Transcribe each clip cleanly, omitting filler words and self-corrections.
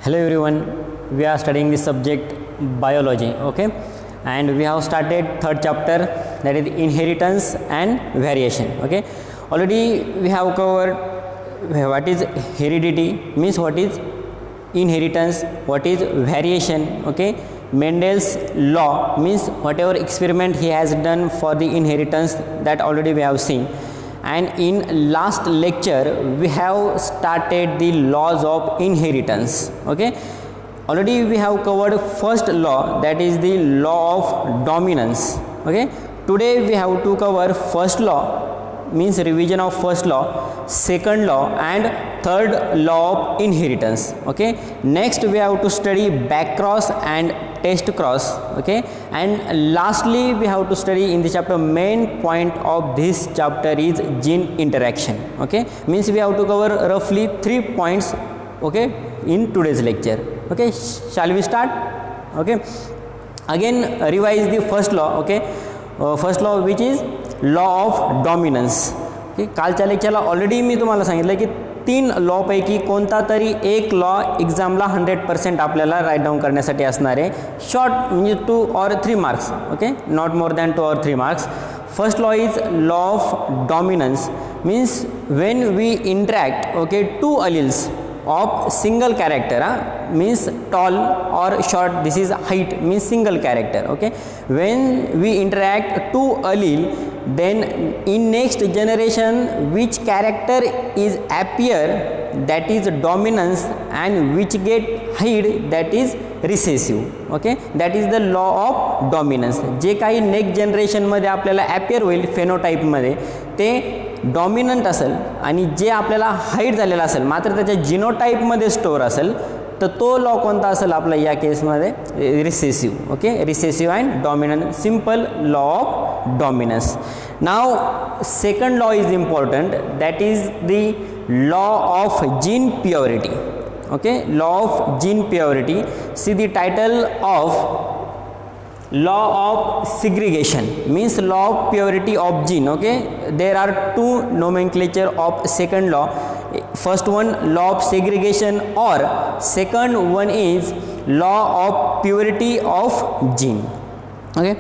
Hello everyone, we are studying this subject biology, okay, and we have started third chapter, that is inheritance and variation. Okay, already we have covered what is heredity, means what is inheritance, what is variation. Okay, Mendel's law means whatever experiment he has done for the inheritance, that already we have seen. And in last lecture we have started the laws of inheritance. Okay, already we have covered first law, that is the law of dominance. Okay, today we have to cover first law, means revision of first law, second law and third law of inheritance. Okay, next we have to study back cross and test cross. Okay, and lastly we have to study in the chapter, main point of this chapter is gene interaction. Okay, means we have to cover roughly 3 points, okay, in today's lecture. Okay, shall we start? Okay, again revise the first law. Okay, first law which is law of dominance. Okay, कालच्या लेक्चरला already मी तुम्हाला सांगितलं की 3 लॉपैकी कोणता तरी एक law एक्झामला 100% आपल्याला right down करण्यासाठी असणार आहे. शॉर्ट म्हणजे 2 or 3 marks. Okay, not more than 2 or 3 marks. First law is law of dominance, means when we interact, okay, 2 alleles of single character, means tall or short, this is height, means single character. Okay, when we interact 2 allele, then in next generation which character is appear, that is dominance, and which get hide, that is recessive. Okay, that is the law of dominance. जे काही next जनरेशनमध्ये आपल्याला appear होईल फेनोटाईपमध्ये ते dominant असेल, आणि जे आपल्याला हाईड झालेला असेल मात्र त्याच्या जिनोटाईपमध्ये स्टोअर असेल, तर तो लॉ कोणता असेल आपला या केसमध्ये? Recessive. Okay, recessive and dominant, simple law of dominance. Now second law is important, that is the law of gene purity. Okay, law of gene purity. See the title of law of segregation, means law of purity of gene. Okay, there are 2 nomenclature of second law. First one law of segregation, or second one is law of purity of gene. Okay,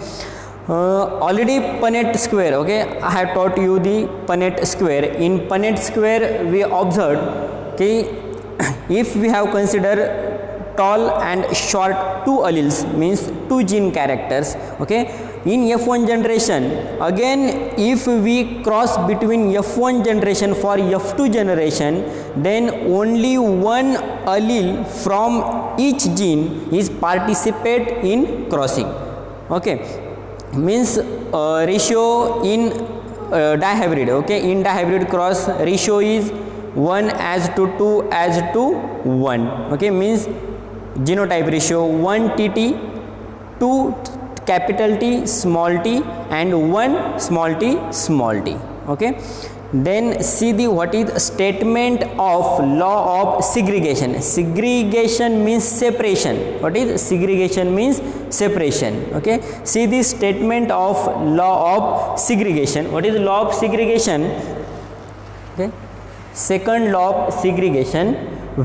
already Punnett square. Okay, I have taught you the Punnett square. In Punnett square we observed कि if we have considered tall and short 2 alleles, means 2 gene characters. Okay, in F1 generation, again if we cross between F1 generation for F2 generation, then only 1 allele from each gene is participate in crossing. Okay, means ratio in dihybrid. Okay, in dihybrid cross ratio is 1 as to 2 as to 1. Okay, means genotype ratio 1 TT, 2 capital T small t and 1 small t small t. Okay, then see the what is statement of law of segregation. Segregation means separation. What is segregation? Means separation. Okay, see the statement of law of segregation. What is law of segregation? Okay, second law of segregation,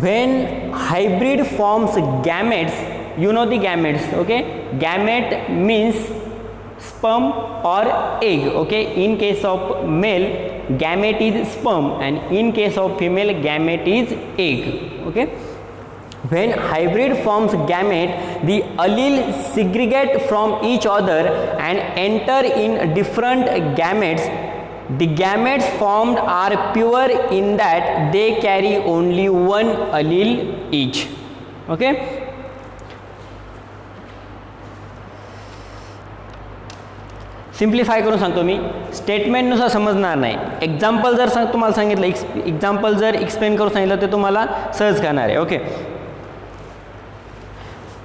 when hybrid forms gametes, you know the gametes. Okay, gamete means sperm or egg. Okay, in case of male gamete is sperm, and in case of female gamete is egg. Okay, when hybrid forms gamete, the allele segregate from each other and enter in different gametes. The gametes formed are pure in that they carry only 1 allele each. Okay, simplify करून सांगतो मी, स्टेटमेंटनुसार समजणार नाही. Example जर तुम्हाला सांगितलं, example जर explain करून सांगितलं ते तुम्हाला सहज करणार आहे. ओके,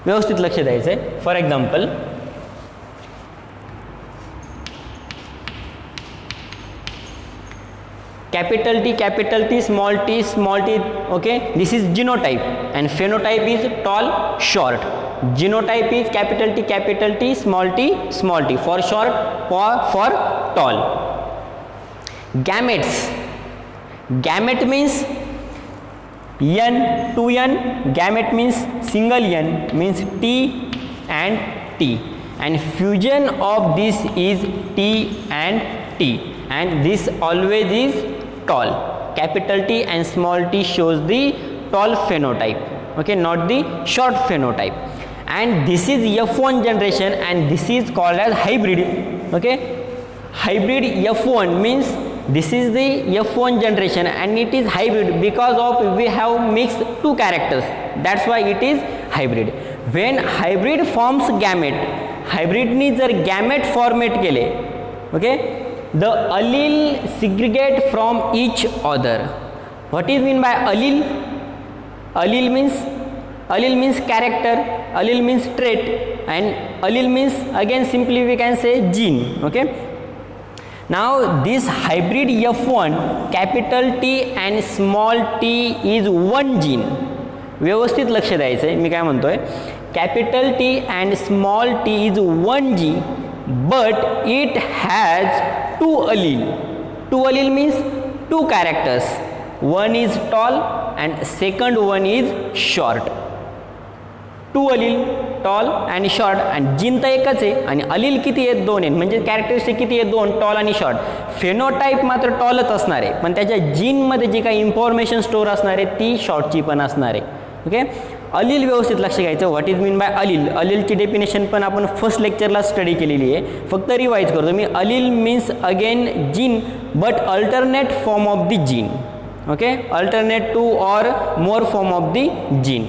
व्यवस्थित लक्ष द्यायचं आहे. For example, capital T small t. Okay, this is genotype, and phenotype is tall short. Genotype is capital T small t for short, for tall. Gametes, gamete means N, 2N, gamete means single N means T and T, and fusion of this is T and T, and this always is tall. Capital T and small t shows the tall phenotype, okay, not the short phenotype. And this is F1 generation, and this is called as hybrid, okay. Hybrid F1 means this is the F1 generation, and it is hybrid because of we have mixed two characters, that's why it is hybrid. When hybrid forms gamete, hybrid नी जर gamete formate केले, okay, the allele segregate from each other. What is mean by allele? Allele means character, allele means trait, and allele means again simply we can say gene, okay. Now this hybrid F1 capital T and small t is one gene. व्यवस्थित लक्ष द्यायचं आहे, मी काय म्हणतोय, capital T and small t is one gene, but it has two allele. Two allele means two characters, one is tall and second one is short. Two allele tall आणि short, आणि gene तर एकच आहे आणि अलील किती आहेत, दोन आहेत, म्हणजे कॅरेक्टरिस्टिक किती आहेत, दोन, टॉल आणि शॉर्ट. फेनोटाईप मात्र टॉलच असणार आहे, पण त्याच्या जीनमध्ये जी काही इन्फॉर्मेशन स्टोअर असणार आहे ती शॉर्टची पण असणार आहे, ओके. अलील व्यवस्थित लक्ष घ्यायचं. What is mean by allele? अलीलची डेफिनेशन पण आपण फर्स्ट लेक्चरला स्टडी केलेली आहे, फक्त रिवाइज करतो मी. Allele means again gene but alternate form of the gene, okay, alternate two or more form of the gene.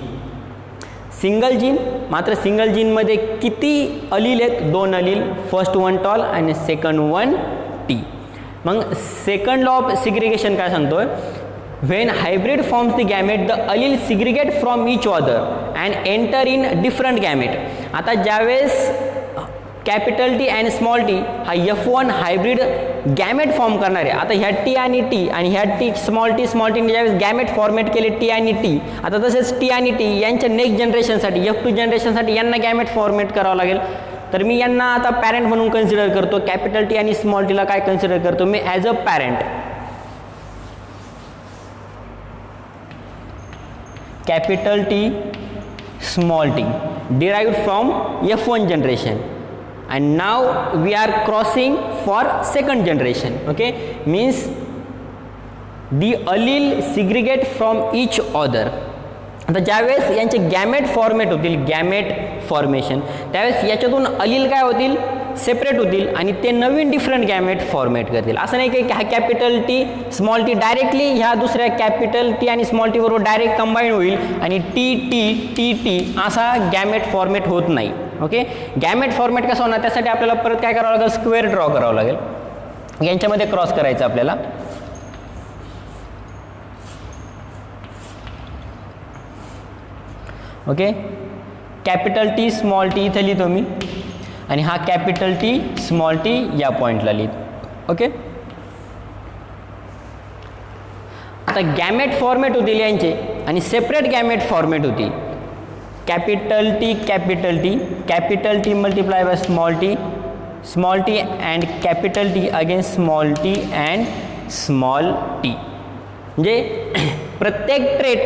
Single gene, मात्र सिंगल जीनमध्ये किती अलील आहेत, दोन अलील, फर्स्ट वन टॉल आणि सेकंड वन टी. मग second law of segregation काय सांगतोय, when hybrid forms the gamete the allele segregate from each other and enter in different gamete. आता ज्यावेळेस capital T and small T हा F1 hybrid gamete form करणार आहे. आता ह्या टी आणि ह्या टी स्मॉल टीने ज्यावेळेस गॅमेट फॉर्मेट केले टी आणि टी, आता तसेच टी आणि टी यांच्या नेक्स्ट जनरेशनसाठी F2 जनरेशनसाठी यांना गॅमेट फॉर्मेट करावं लागेल. तर मी यांना आता पॅरेंट म्हणून कन्सिडर करतो. कॅपिटल टी आणि स्मॉल टीला काय कन्सिडर करतो मी as a parent. capital T small t derived from F1 generation, and now we are crossing for second generation, okay, means the allele segregate from each other. आता ज्यावेळेस यांचे gamete format होतील, gamete formation, त्यावेळेस याच्यातून अलील काय होतील, separate होतील आणि ते नवीन डिफरंट गॅमेट फॉर्मेट करतील. असं नाही की हा capital T small T directly ह्या दुसऱ्या कॅपिटल टी आणि स्मॉल टी बरोबर डायरेक्ट कंबाईन होईल आणि टी टी टी टी असा गॅमेट फॉर्मेट होत नाही, ओके. गॅमेट फॉर्मेट कसं होणार, त्यासाठी आपल्याला परत काय करावं लागेल, स्क्वेअर ड्रॉ करावं लागेल, यांच्यामध्ये क्रॉस करायचं आपल्याला. Okay, capital T small T इथं लिहितो मी आणि हा कॅपिटल टी स्मॉल टी या पॉईंटला लिहितो, ओके. आता गॅमेट फॉर्मेट होतील यांचे आणि सेपरेट गॅमेट फॉर्मेट होतील. Capital T multiply by small T and capital T again small T and small T. म्हणजे प्रत्येक ट्रेट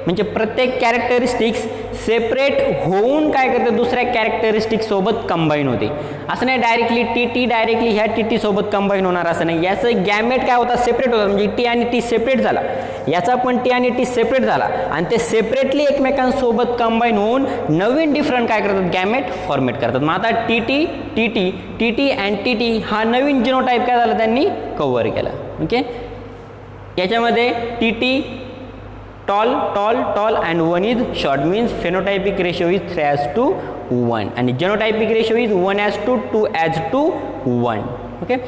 म्हणजे प्रत्येक कॅरेक्टरिस्टिक्स सेपरेट होऊन काय करते, दुसऱ्या कॅरेक्टरिस्टिक सोबत कंबाईन होते. असं नाही डायरेक्टली टी टी डायरेक्टली ह्या टी टी सोबत कंबाईन होणार असं नाही. याचं गॅमेट काय होता, सेपरेट होता, म्हणजे टी आणि टी सेपरेट झाला, याचा पण टी आणि टी सेपरेट झाला आणि ते सेपरेटली एकमेकांसोबत कंबाईन होऊन नवीन डिफरंट काय करतात, गॅमेट फॉर्मेट करतात. मग आता T T T T T T and T T हा नवीन जिनोटाईप काय झाला त्यांनी कव्हर केला, ओके. याच्यामध्ये T T tall and 1 is short, means phenotypic ratio is 3:1 and genotypic ratio is 1:2:1, okay.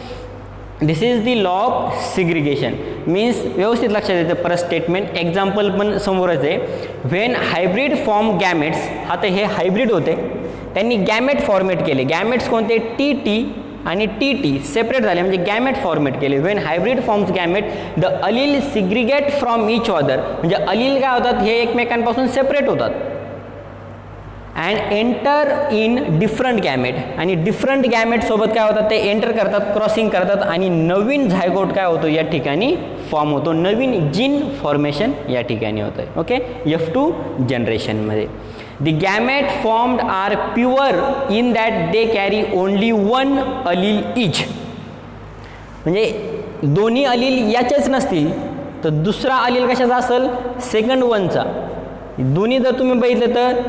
This is the law of segregation, means व्यवस्थित लक्षात द्यायचं. परत स्टेटमेंट एक्झाम्पल पण समोरच आहे. व्हेन हायब्रिड फॉर्म गॅमेट्स, आता हे हायब्रिड होते, त्यांनी गॅमेट फॉर्मेट केले. गॅमेट्स कोणते, टी टी आणि टी टी सेपरेट झाले म्हणजे गॅमेट फॉर्मेट केले. When hybrid forms gamete the allele segregate from each other, म्हणजे अलील काय होतात, हे एकमेकांपासून सेपरेट होतात and enter in different gamete, आणि डिफरंट गॅमेट सोबत काय होतात ते एंटर करतात, क्रॉसिंग करतात आणि नवीन झायगोट काय होतो या ठिकाणी फॉर्म होतो, नवीन जीन फॉर्मेशन या ठिकाणी होतं आहे. ओके, F2 जनरेशनमध्ये the gamete formed are pure in that they carry only one allele each. म्हणजे दोन्ही अलील याचेच नसतील तर दुसरा अलील कशाचा असेल, सेकंड वनचा. दोन्ही जर तुम्ही बघितलं तर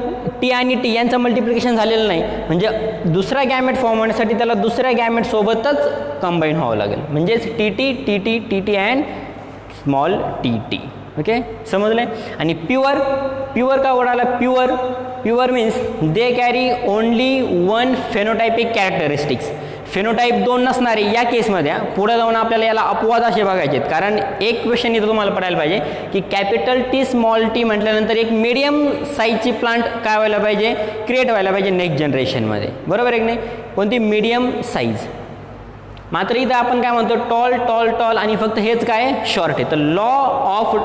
टी आणि टी यांचं मल्टिप्लिकेशन झालेलं नाही, म्हणजे दुसरा गॅमेट फॉर्म होण्यासाठी त्याला दुसऱ्या गॅमेट सोबतच कंबाईन व्हावं लागेल, म्हणजेच T T T T T T and small T T. Okay, समजले. आणि प्युअर, प्युअर का वर्ड आला, pure, pure means they carry only one phenotypic characteristics. Phenotype दोन नसणारे या केसमध्ये. पुढे जाऊन आपल्याला याला अपवाद असे बघायचे आहेत, कारण एक क्वेश्चन इथं तुम्हाला पडायला पाहिजे की कॅपिटल टी स्मॉल टी म्हटल्यानंतर एक मीडियम साईजची प्लांट काय व्हायला पाहिजे, क्रिएट व्हायला पाहिजे नेक्स्ट जनरेशनमध्ये, बरोबर आहे की नाही. कोणती, मीडियम साईज. मात्र इथं आपण काय म्हणतो, टॉल टॉल टॉल आणि फक्त हेच काय शॉर्ट आहे. तर लॉ ऑफ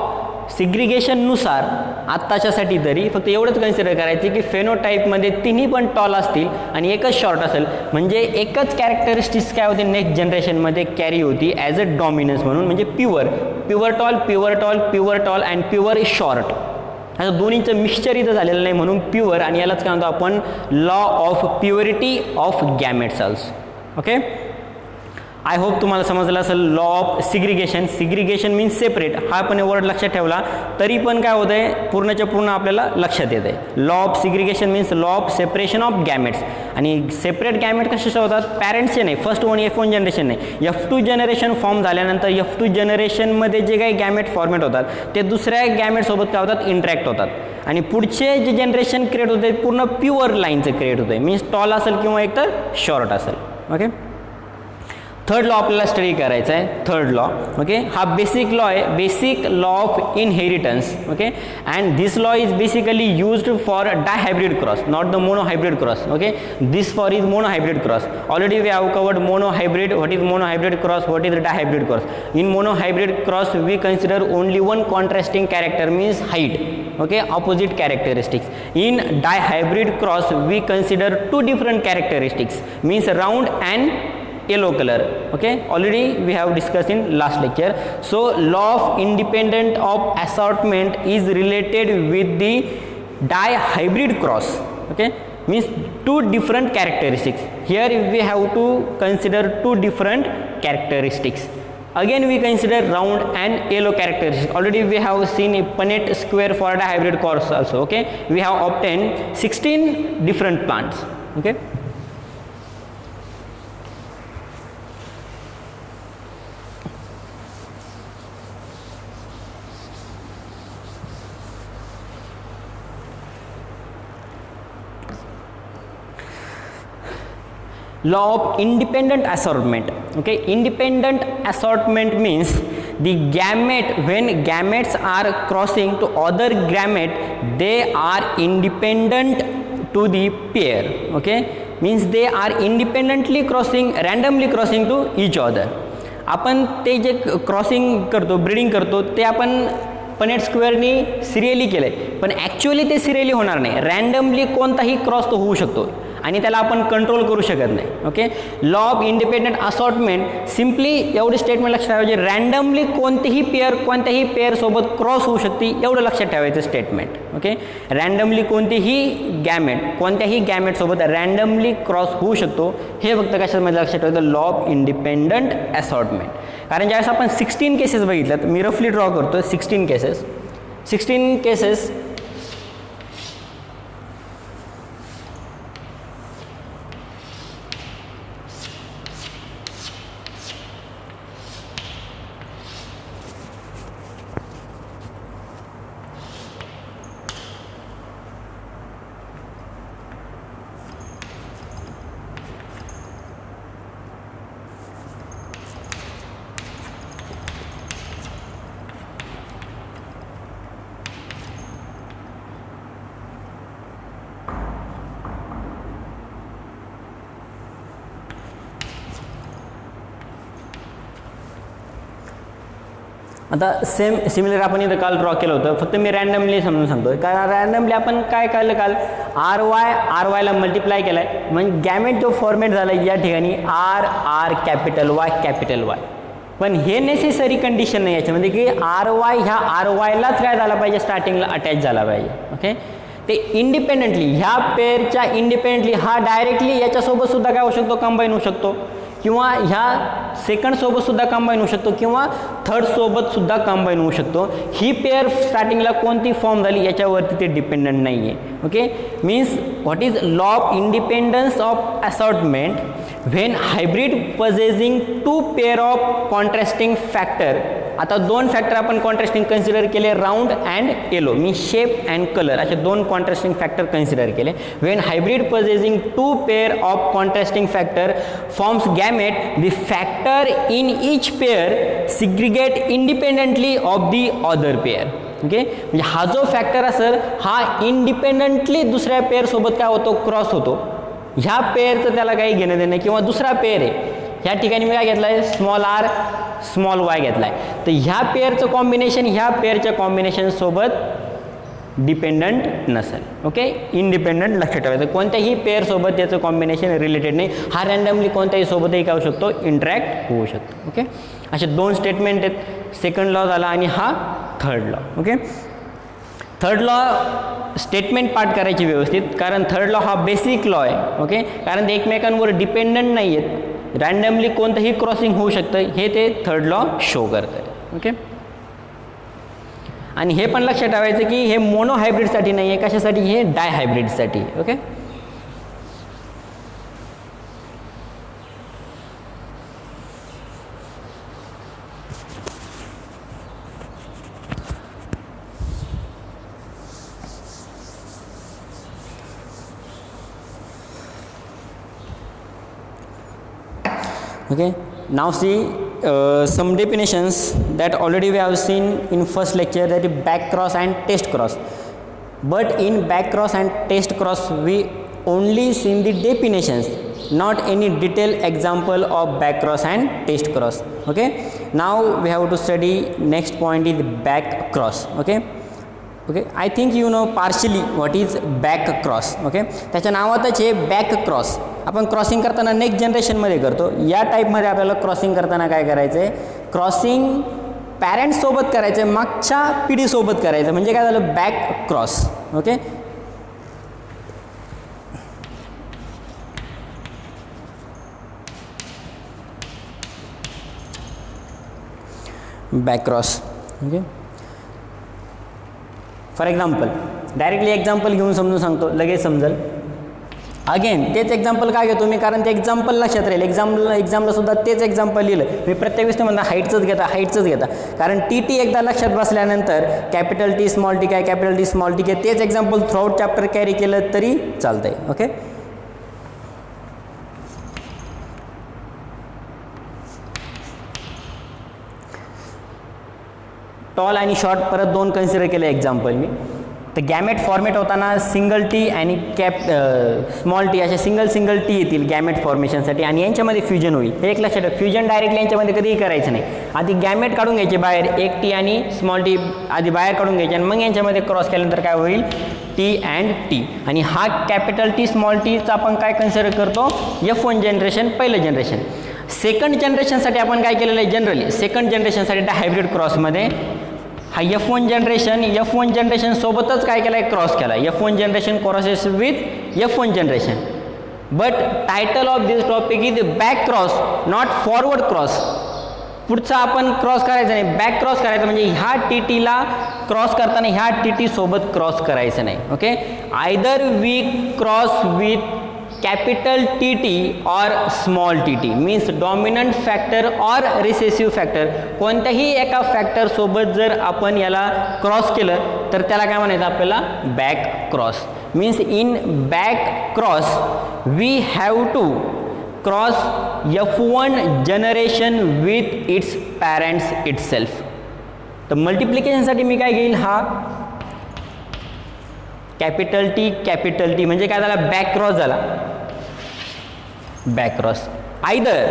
सिग्रिगेशननुसार आत्ताच्यासाठी तरी फक्त एवढंच कन्सिडर करायचं की फेनोटाईपमध्ये तिन्ही पण टॉल असतील आणि एकच शॉर्ट असेल, म्हणजे एकच कॅरेक्टरिस्टिक्स काय होती नेक्स्ट जनरेशनमध्ये कॅरी होती ॲज अ डॉमिनन्स म्हणून, म्हणजे pure, pure tall, pure tall, pure tall and pure short. असं दोन्हीचं मिक्सचर इथं झालेलं नाही म्हणून प्युअर, आणि यालाच काय म्हणतो आपण law of purity of gamete cells. Okay, I hope तुम्हाला समजलं असेल. Law of segregation, segregation means separate, हा पण वर्ड लक्षात ठेवला तरी पण काय होतं आहे, पूर्णच्या पूर्ण आपल्याला लक्षात येत आहे. Law of segregation means law of separation of gametes. आणि सेपरेट गॅमेट कसे होतात, पॅरेंट्सचे नाही, फर्स्ट वन F1 जनरेशन नाही, F2 जनरेशन फॉर्म झाल्यानंतर F2 जनरेशनमध्ये जे काही गॅमेट फॉर्मेट होतात ते दुसऱ्या गॅमेटसोबत काय होतात, इंटरॅक्ट होतात, आणि पुढचे जे जनरेशन क्रिएट होते पूर्ण प्युअर लाईनचं क्रिएट होतं आहे, मीन्स टॉल असेल किंवा एकतर शॉर्ट असेल. ओके, थर्ड लॉ आपल्याला स्टडी करायचा आहे. थर्ड लॉ, ओके, हा बेसिक लॉ आहे, basic law of inheritance. Okay, and this law is basically used for dihybrid cross, not the monohybrid cross. Okay, this for is monohybrid cross. Already we have covered monohybrid, what is monohybrid cross, what is dihybrid cross. In monohybrid cross we consider only one contrasting character means height. Okay, opposite characteristics. In dihybrid cross we consider two different characteristics means round and yellow color. Okay, already we have discussed in last lecture. So law of independent of assortment is related with the dihybrid cross. Okay, means two different characteristics. Here we have to consider two different characteristics. Again we consider round and yellow characteristics. Already we have seen a Punnett square for dihybrid cross also. Okay, we have obtained 16 different plants. Okay, law of independent assortment. Okay, independent assortment means the gamete, when gametes are crossing to other gamete, they are independent to the pair. Okay, means they are independently crossing, randomly crossing to each other. आपण ते जे crossing करतो, breeding करतो, ते आपण Punnett स्क्वेअरनी serially केलं आहे, पण ॲक्च्युअली ते सिरियली होणार नाही, रँडमली कोणताही क्रॉस तो होऊ शकतो आणि त्याला आपण कंट्रोल करू शकत नाही. Okay, law of independent assortment simply एवढी स्टेटमेंट लक्षात ठेवायची, रँडमली कोणतीही पेअर सोबत क्रॉस होऊ शकते एवढं लक्षात ठेवायचं स्टेटमेंट. ओके, रँडमली कोणतीही गॅमेट कोणत्याही गॅमेट सोबत रँडमली क्रॉस होऊ शकतो, हे फक्त कशामध्ये लक्षात ठेवायचं, लॉ ऑफ इंडिपेंडंट असॉर्टमेंट. कारण ज्यावेळेस आपण 16 केसेस बघितल्यात, मी रफली ड्रॉ करतो 16 केसेस. आता सिमिलर आपण इथं काल ड्रॉ केलं होतं, फक्त मी रॅन्डमली समजून सांगतो. कारण रॅन्डमली आपण काय केलं काल, आर वायला मल्टिप्लाय केला आहे, म्हणजे गॅमेट जो फॉर्मेट झाला आहे या ठिकाणी आर कॅपिटल वाय. पण हे नेसेसरी कंडिशन नाही याच्यामध्ये की आर वाय ह्या आर वायलाच काय झाला पाहिजे, स्टार्टिंगला अटॅच झाला पाहिजे. ओके, ते इंडिपेंडेंटली ह्या पेअरच्या इंडिपेंडेंटली हा डायरेक्टली याच्यासोबत सुद्धा काय होऊ शकतो, कंबाईन होऊ शकतो, किंवा ह्या सेकंडसोबत सुद्धा कंबाईन होऊ शकतो, किंवा थर्डसोबत सुद्धा कंबाईन होऊ शकतो. ही पेअर स्टार्टिंगला कोणती फॉर्म झाली याच्यावरती ते डिपेंडंट नाही आहे. Okay, means what is law of independence of assortment when hybrid possessing two pair of contrasting factor. आता दोन फॅक्टर आपण कॉन्ट्रास्टिंग कन्सिडर केले, राऊंड अँड येलो, मी शेप अँड कलर असे दोन कॉन्ट्रास्टिंग फॅक्टर कन्सिडर केले. When hybrid possessing two pair of contrasting factor forms gamete, the factor in each pair segregate independently of the other pair. Okay, म्हणजे हा जो factor असेल हा independently दुसऱ्या पेअरसोबत काय होतो, क्रॉस होतो. ह्या पेअरचं त्याला काही घेणं देणं, किंवा दुसरा पेअर आहे ह्या ठिकाणी मी काय घेतला आहे, स्मॉल आर स्मॉल वाय घेतला आहे, तर ह्या पेअरचं कॉम्बिनेशन ह्या पेअरच्या कॉम्बिनेशनसोबत डिपेंडंट नसेल. ओके, इंडिपेंडंट लक्षात ठेवायचं, कोणत्याही पेअरसोबत त्याचं कॉम्बिनेशन रिलेटेड नाही. हा रँडमली कोणत्याही सोबतही काय होऊ शकतो, इंटरॅक्ट होऊ शकतो. ओके, असे दोन स्टेटमेंट आहेत, सेकंड लॉ झाला आणि हा third law. Okay, third law statement part करायची व्यवस्थित, कारण थर्ड लॉ हा बेसिक लॉ आहे. ओके, कारण ते एकमेकांवर डिपेंडंट नाही आहेत, रँडमली कोणतंही क्रॉसिंग होऊ शकतं, हे ते थर्ड लॉ शो करतं. ओके, आणि हे पण लक्षात ठेवायचं की हे मोनो हायब्रिडसाठी नाही आहे, कशासाठी, हे डाय हायब्रिडसाठी. Okay, okay, now see some definitions that already we have seen in first lecture, that is back cross and test cross. But in back cross and test cross we only seen the definitions, not any detailed example of back cross and test cross. Okay, now we have to study next point is back cross. Okay, I think you know partially what is back cross. Okay, त्याच्या नावातच हे back cross. आपण crossing करताना next जनरेशनमध्ये करतो, या टाईपमध्ये आपल्याला क्रॉसिंग करताना काय करायचं आहे, क्रॉसिंग पॅरेंट्ससोबत करायचं आहे, मागच्या पिढीसोबत करायचं, म्हणजे काय झालं, back cross. Okay, back cross. Okay, for example directly example घेऊन समजून सांगतो, लगेच समजेल. अगेन तेच एक्झाम्पल काय घेतो मी, कारण ते एक्झाम्पल लक्षात राहील. एक्झामला सुद्धा तेच एक्झाम्पल लिहिलं मी, प्रत्येक वेळेस म्हणता हाईटचंच घेता, कारण टी एकदा लक्षात बसल्यानंतर कॅपिटल टी स्मॉल टी काय, कॅपिटल टी स्मॉल टी काय, तेच एक्झाम्पल थ्रूआउट चॅप्टर कॅरी केलं तरी चालतंय. ओके, टॉल आणि शॉर्ट परत दोन कन्सिडर केले एक्झाम्पल मी. तर गॅमेट फॉर्मेट होताना सिंगल टी आणि स्मॉल टी अशा सिंगल टी येतील गॅमेट फॉर्मेशनसाठी, आणि यांच्यामध्ये फ्युजन होईल. हे एक लक्षात ठेवा, फ्युजन डायरेक्टली यांच्यामध्ये कधीही करायचं नाही. आधी गॅमेट काढून घ्यायचे बाहेर, एक टी आणि स्मॉल टी आधी बाहेर काढून घ्यायचे, आणि मग यांच्यामध्ये क्रॉस केल्यानंतर काय होईल, टी अँड टी. आणि हा कॅपिटल टी स्मॉल टीचा आपण काय कन्सिडर करतो, F1 जनरेशन, पहिलं जनरेशन. सेकंड जनरेशनसाठी आपण काय केलेलं आहे, जनरली सेकंड जनरेशनसाठी हायब्रिड क्रॉसमध्ये हा F1 जनरेशन सोबतच काय केलं आहे, क्रॉस केला. F1 generation crosses with F1 generation. But title of this topic is back cross, not forward cross. पुढचा आपण क्रॉस करायचा नाही, बॅक क्रॉस करायचं, म्हणजे ह्या टीटीला क्रॉस करताना ह्या टीटी सोबत क्रॉस करायचं नाही. Okay, either we cross with capital T T और small T T, means dominant factor और रिसेसिव्ह फॅक्टर, कोणत्याही एका फॅक्टरसोबत जर आपण याला क्रॉस केलं तर त्याला काय म्हणायचं आपल्याला, back cross. Means in back cross we have to cross F1 generation with its parents itself. तर मल्टिप्लिकेशनसाठी मी काय घेईल, हा कॅपिटल टी म्हणजे काय झाला, बॅक क्रॉस झाला, back cross. Either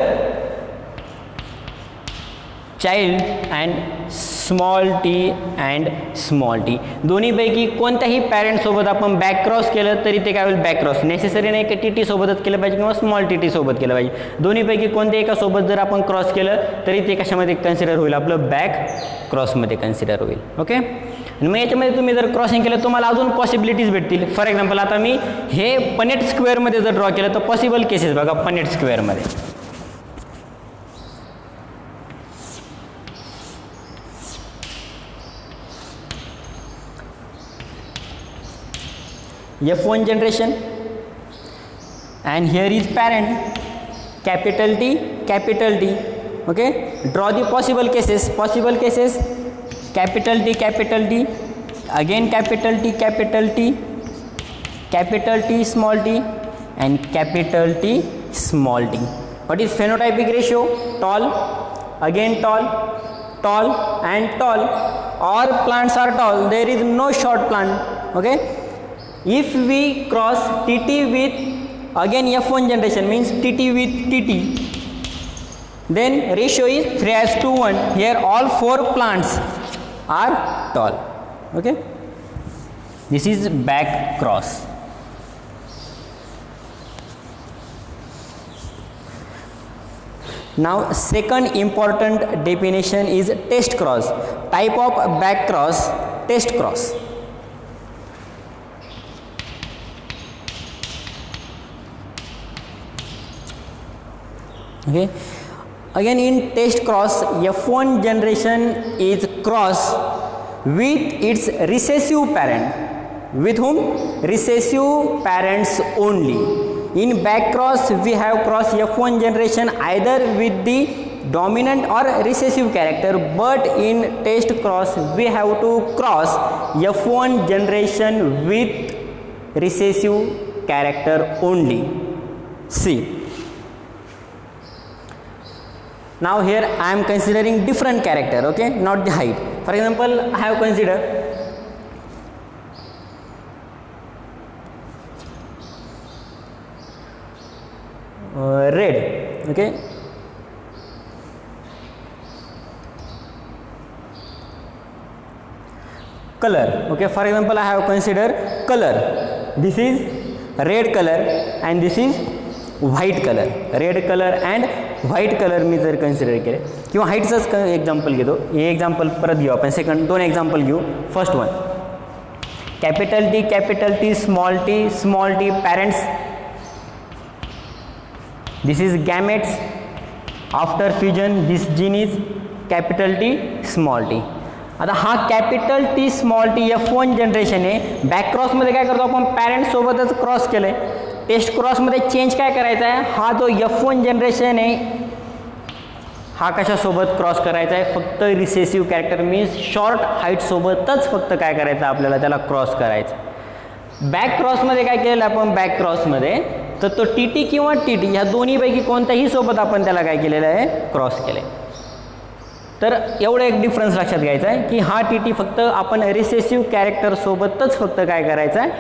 child and small T and small T, दोन्हीपैकी कोणत्याही पॅरेंटसोबत आपण बॅक क्रॉस केलं तरी ते काय होईल, बॅक क्रॉस. नेसेसरी नाही की टी टी सोबतच केलं पाहिजे किंवा स्मॉल टी टी सोबत केलं पाहिजे. दोन्हीपैकी कोणत्याही एका सोबत जर आपण क्रॉस केलं तरी ते कशामध्ये कन्सिडर होईल, आपलं बॅक क्रॉसमध्ये कन्सिडर होईल. ओके. आणि मग याच्यामध्ये तुम्ही जर क्रॉसिंग केलं तुम्हाला अजून पॉसिबिलिटीज भेटतील. फॉर एक्झाम्पल आता मी हे पनेट स्क्वेअरमध्ये जर ड्रॉ केलं तर पॉसिबल केसेस बघा पनेट स्क्वेअरमध्ये. F1 generation and here is parent capital T, okay. Draw the possible cases, capital T, again capital T, capital T small t and capital T small t. What is phenotypic ratio? Tall, again tall, tall and tall. All plants are tall, there is no short plant, okay. If we cross TT with again F1 generation means TT with TT, then ratio is 3:1. Here all 4 plants are tall, okay. This is back cross. Now second important definition is test cross. Type of back cross, test cross. Okay. Again in test cross, F1 generation is cross with its recessive parent. With whom? Recessive parents only. In back cross we have cross F1 generation either with the dominant or recessive character, but in test cross we have to cross F1 generation with recessive character only. See. Now here I am considering different character, okay, not the height. For example, I have considered red, okay. Color, okay. For example, I have considered color. This is red color and this is white colour, red colour and white colour मी जर consider केले किंवा हाईटचंच example घेतो. हे example परत घेऊ आपण, second 2 example घेऊ. First one capital T small T parents. This is gametes. After fusion this gene is capital T small T. आता हा capital T small T F1 generation आहे. बॅक क्रॉसमध्ये काय करतो आपण, पॅरेंट्ससोबतच क्रॉस केलं आहे. टेस्ट क्रॉसमध्ये चेंज काय करायचा आहे, हा जो F1 जनरेशन आहे हा कशासोबत क्रॉस करायचा आहे, फक्त रिसेसिव्ह कॅरेक्टर मीन्स शॉर्ट हाईटसोबतच फक्त काय करायचं आपल्याला, त्याला क्रॉस करायचं. बॅक क्रॉसमध्ये काय केलेलं आपण, बॅक क्रॉसमध्ये तर तो टी टी किंवा टी टी ह्या दोन्हीपैकी कोणत्याही सोबत आपण त्याला काय केलेलं आहे, क्रॉस केलं आहे. तर एवढं एक डिफरन्स लक्षात घ्यायचा आहे की हा टी टी फक्त आपण रिसेसिव्ह कॅरेक्टरसोबतच फक्त काय करायचं आहे,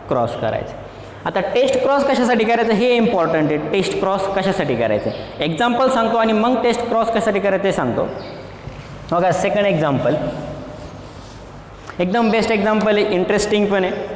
क्रॉस करायचं. आता टेस्ट क्रॉस कशासाठी करायचं हे इम्पॉर्टंट आहे. टेस्ट क्रॉस कशासाठी करायचं एक्झाम्पल सांगतो आणि मग टेस्ट क्रॉस कशासाठी करायचं ते सांगतो. बघा सेकंड एक्झाम्पल एकदम बेस्ट एक्झाम्पल आहे, इंटरेस्टिंग पण आहे.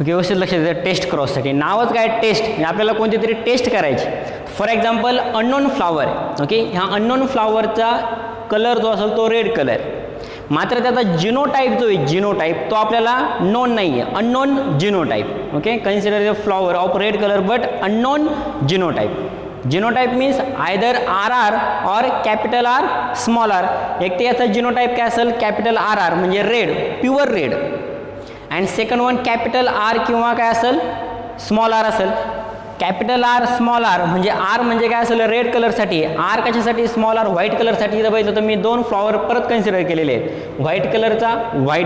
ओके, व्यवस्थित लक्ष द्या. टेस्ट क्रॉससाठी नावच काय टेस्ट, म्हणजे आपल्याला कोणती तरी टेस्ट करायची. फॉर एक्झाम्पल अननोन फ्लॉवर आहे. ओके, ह्या अननोन फ्लॉवरचा कलर जो असेल तो रेड कलर, मात्र त्याचा जिनोटाईप जो आहे जिनोटाईप तो आपल्याला नोन नाही आहे, unknown genotype. Okay, consider the flower of red colour but unknown genotype. Genotype means either R R और कॅपिटल आर स्मॉल आर. एक तर याचा जिनोटाईप काय असेल कॅपिटल आर आर म्हणजे red, pure red. And second one capital R किंवा काय असेल स्मॉल आर असेल. कॅपिटल आर स्मॉल आर म्हणजे आर म्हणजे काय असेल रेड कलरसाठी, आर कशासाठी स्मॉल आर व्हाईट कलरसाठी. इथं बघितलं तर मी दोन फ्लॉवर परत कन्सिडर केलेले आहेत, व्हाईट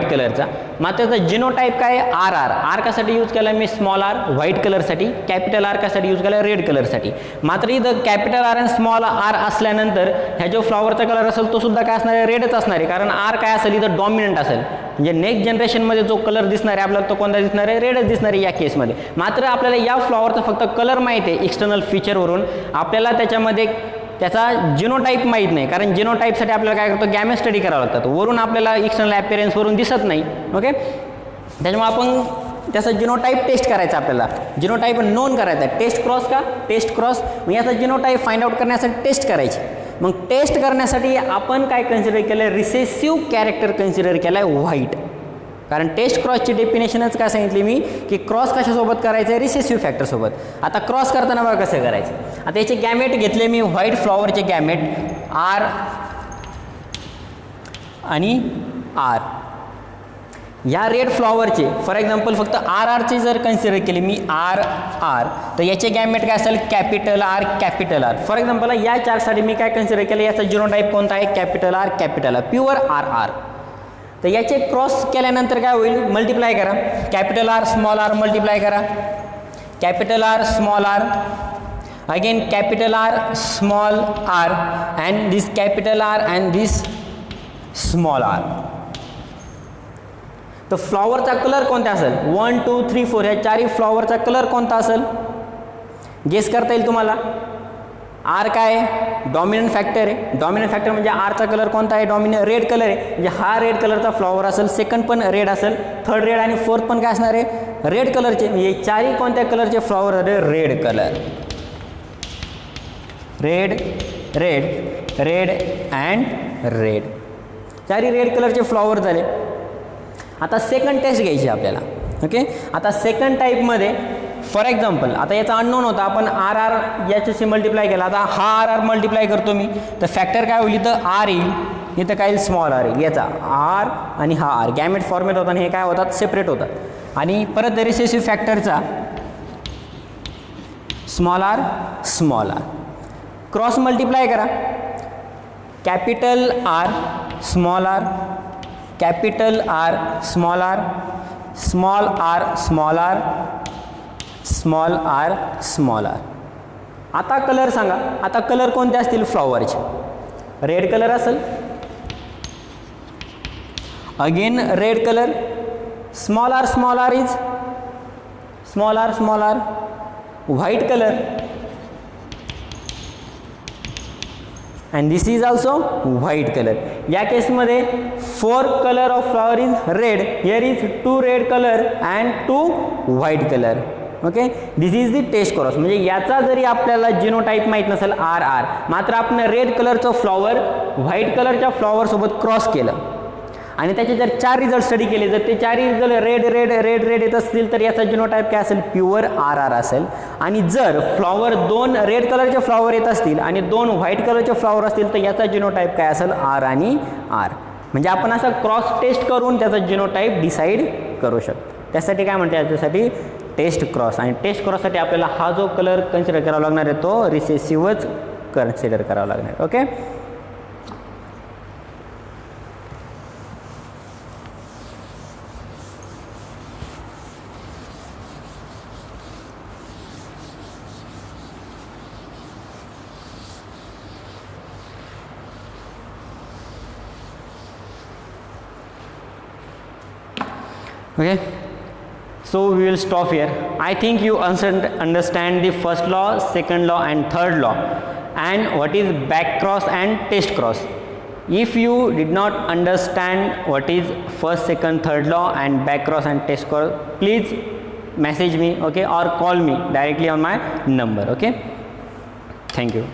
कलरचा. मात्र त्याचा जिनोटाईप काय आर आर. आर कशासाठी यूज केला मी स्मॉल आर व्हाईट कलरसाठी, कॅपिटल आर कशासाठी यूज केला रेड कलरसाठी. मात्र इथं कॅपिटल आर आणि स्मॉल आर असल्यानंतर ह्या जो फ्लॉवरचा कलर असेल तो सुद्धा काय असणार आहे रेडच असणार आहे, कारण आर काय असेल इथं डॉमिनंट असेल. म्हणजे नेक्स्ट जनरेशनमध्ये जो कलर दिसणार आहे आपल्याला तो कोणता दिसणार आहे रेडच दिसणार आहे या केसमध्ये. मात्र आपल्याला या फ्लॉवरचा फक्त कलर माहिती आहे एक्सटर्नल फीचरवरून, आपल्याला त्याच्यामध्ये त्याचा जिनोटाईप माहीत नाही, कारण जिनोटाईपसाठी आपल्याला काय करतो गॅमेट स्टडी करावं लागतात, वरून आपल्याला एक्सटर्नल ॲपिअरन्सवरून दिसत नाही. ओके, त्याच्यामुळे आपण त्याचा जिनोटाईप टेस्ट करायचा, आपल्याला जिनोटाईप नोन करायचा. टेस्ट क्रॉस का टेस्ट क्रॉस मग याचा जिनोटाईप फाइंड आउट करण्यासाठी टेस्ट करायची. मग टेस्ट करण्यासाठी आपण काय कन्सिडर केलं आहे रिसेसिव्ह कॅरेक्टर कन्सिडर केला आहे व्हाईट. कारण टेस्ट क्रॉसची डेफिनेशनच काय सांगितली मी की क्रॉस कशासोबत करायचं आहे रिसेसिव्ह फॅक्टरसोबत. आता क्रॉस करताना बघा कसं करायचं. आता याचे गॅमेट घेतले मी व्हाईट फ्लॉवरचे गॅमेट आर आणि आर. या रेड फ्लॉवरचे फॉर एक्झाम्पल फक्त आर आरचे जर कन्सिडर केले मी आर आर तर याचे गॅमेट काय असेल capital R capital R. For example या चारसाठी मी काय कन्सिडर केलं याचा जिनोटाईप कोणता आहे capital R pure R R. तर याचे क्रॉस केल्यानंतर काय होईल मल्टिप्लाय करा, capital R small R multiply करा, capital R small R again capital R small R and this capital R and this small R. तर फ्लॉवरचा कलर कोणता असेल 1 2 3 4 ह्या चारही फ्लॉवरचा कलर कोणता असेल गेस करता येईल तुम्हाला. आर काय आहे डॉमिनंट फॅक्टर आहे, डॉमिनंट फॅक्टर म्हणजे आरचा कलर कोणता आहे डॉमिनंट रेड कलर आहे, म्हणजे हा रेड कलरचा फ्लॉवर असेल. सेकंड पण रेड असेल, थर्ड रेड आणि फोर्थ पण काय असणार आहे रेड कलरचे. म्हणजे चारही कोणत्या कलरचे फ्लॉवर झाले red colour, red red red and red, चारही रेड कलरचे फ्लॉवर झाले. आता सेकंड टेस्ट घ्यायची आपल्याला. ओके, आता सेकंड टाईपमध्ये फॉर एक्झाम्पल आता याचा अननोन होता, आपण आर आर याच्याशी मल्टिप्लाय केला. आता हा आर आर मल्टिप्लाय करतो मी तर फॅक्टर काय होईल इथं आर येईल, इथं काय येईल स्मॉल आर येईल. याचा आर आणि हा आर गॅमेट फॉर्मेट होता आणि हे काय होतात सेपरेट होतात. आणि परत रिसेसिव्ह फॅक्टरचा स्मॉल आर क्रॉस मल्टिप्लाय करा, capital R small R capital R small R small R small R small R small R. आता कलर सांगा, आता कलर कोणते असतील फ्लॉवरचे रेड कलर असेल, again red colour, small R is small R white colour and this is also white colour. या केसमध्ये 4 colour of flower is red, here is 2 red colour and 2 white colour. Okay, this is the test cross. म्हणजे याचा जरी आपल्याला जिनोटाईप माहीत नसेल R R, मात्र आपण रेड कलरचं फ्लॉवर व्हाईट कलरच्या फ्लॉवरसोबत क्रॉस केलं आणि त्याचे जर 4 रिझल्ट स्टडी केले, जर ते 4 result red red red red येत असतील तर याचा जिनोटाईप काय असेल प्युअर आर आर असेल. आणि जर फ्लॉवर 2 रेड कलरचे फ्लॉवर येत असतील आणि 2 व्हाईट कलरचे फ्लॉवर असतील तर याचा जिनोटाईप काय असेल आर आणि आर. म्हणजे आपण असं क्रॉस टेस्ट करून त्याचा जिनोटाईप डिसाईड करू शकतो. त्यासाठी काय म्हणते याच्यासाठी टेस्ट क्रॉस. आणि टेस्ट क्रॉससाठी आपल्याला हा जो कलर कन्सिडर करावा लागणार आहे तो रिसेसिव्हच कन्सिडर करावा लागणार आहे. Okay, okay, so we will stop here. I think you understand the first law, second law and third law and what is back cross and test cross. If you did not understand what is first, second, third law and back cross and test cross, please message me, okay, or call me directly on my number. Okay, thank you.